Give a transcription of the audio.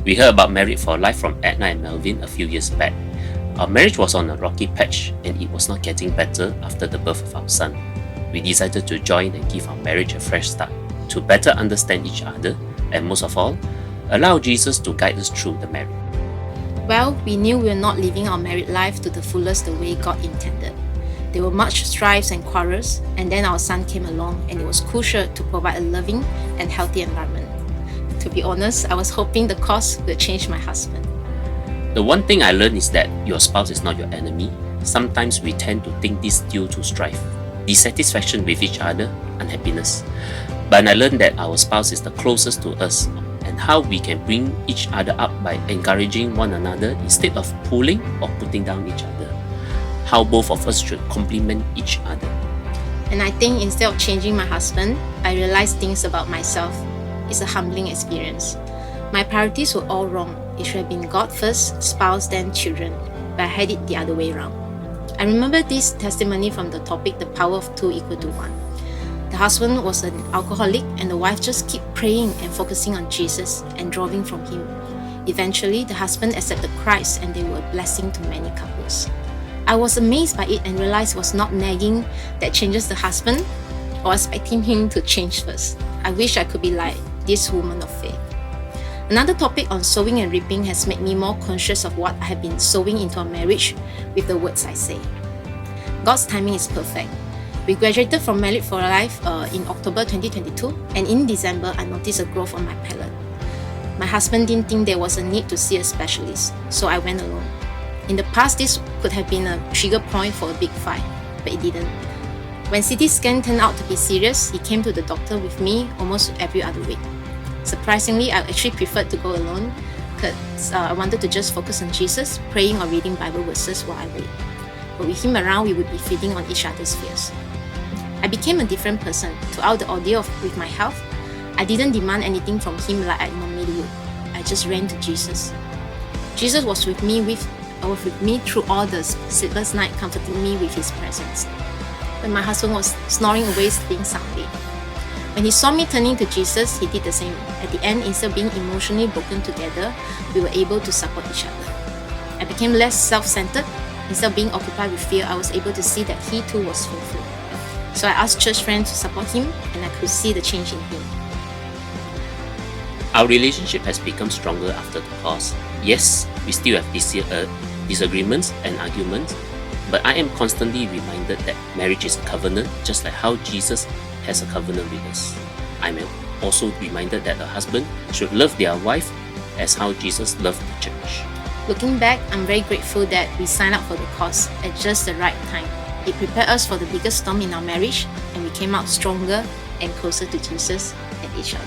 We heard about Married for Life from Edna and Melvin a few years back. Our marriage was on a rocky patch and it was not getting better after the birth of our son. We decided to join and give our marriage a fresh start, to better understand each other and most of all, allow Jesus to guide us through the marriage. Well, we knew we were not living our married life to the fullest the way God intended. There were much strife and quarrels, and then our son came along and it was crucial to provide a loving and healthy environment. To be honest, I was hoping the cause would change my husband. The one thing I learned is that your spouse is not your enemy. Sometimes we tend to think this due to strife, dissatisfaction with each other, unhappiness. But I learned that our spouse is the closest to us and how we can bring each other up by encouraging one another instead of pulling or putting down each other. How both of us should complement each other. And I think instead of changing my husband, I realized things about myself. It's a humbling experience. My priorities were all wrong. It should have been God first, spouse, then children, but I had it the other way around. I remember this testimony from the topic, The Power of Two Equal to One. The husband was an alcoholic and the wife just kept praying and focusing on Jesus and drawing from him. Eventually, the husband accepted Christ and they were a blessing to many couples. I was amazed by it and realized it was not nagging that changes the husband or expecting him to change first. I wish I could be like this woman of faith. Another topic on sowing and reaping has made me more conscious of what I have been sowing into our marriage with the words I say. God's timing is perfect. We graduated from Married for Life in October 2022, and in December, I noticed a growth on my palate. My husband didn't think there was a need to see a specialist, so I went alone. In the past, this could have been a trigger point for a big fight, but it didn't. When CT scan turned out to be serious, he came to the doctor with me almost every other week. Surprisingly, I actually preferred to go alone because I wanted to just focus on Jesus, praying or reading Bible verses while I wait. But with him around, we would be feeding on each other's fears. I became a different person. Throughout the ordeal with my health, I didn't demand anything from him like I normally would. I just ran to Jesus. Jesus was with me through all the sleepless night, comforting me with his presence. When my husband was snoring away, sleeping soundly. When he saw me turning to Jesus, he did the same. At the end, instead of being emotionally broken together, we were able to support each other. I became less self-centered. Instead of being occupied with fear, I was able to see that he too was fearful. So I asked church friends to support him, and I could see the change in him. Our relationship has become stronger after the pause. Yes, we still have disagreements and arguments, but I am constantly reminded that marriage is a covenant, just like how Jesus has a covenant with us. I am also reminded that a husband should love their wife as how Jesus loved the church. Looking back, I'm very grateful that we signed up for the course at just the right time. It prepared us for the biggest storm in our marriage, and we came out stronger and closer to Jesus and each other.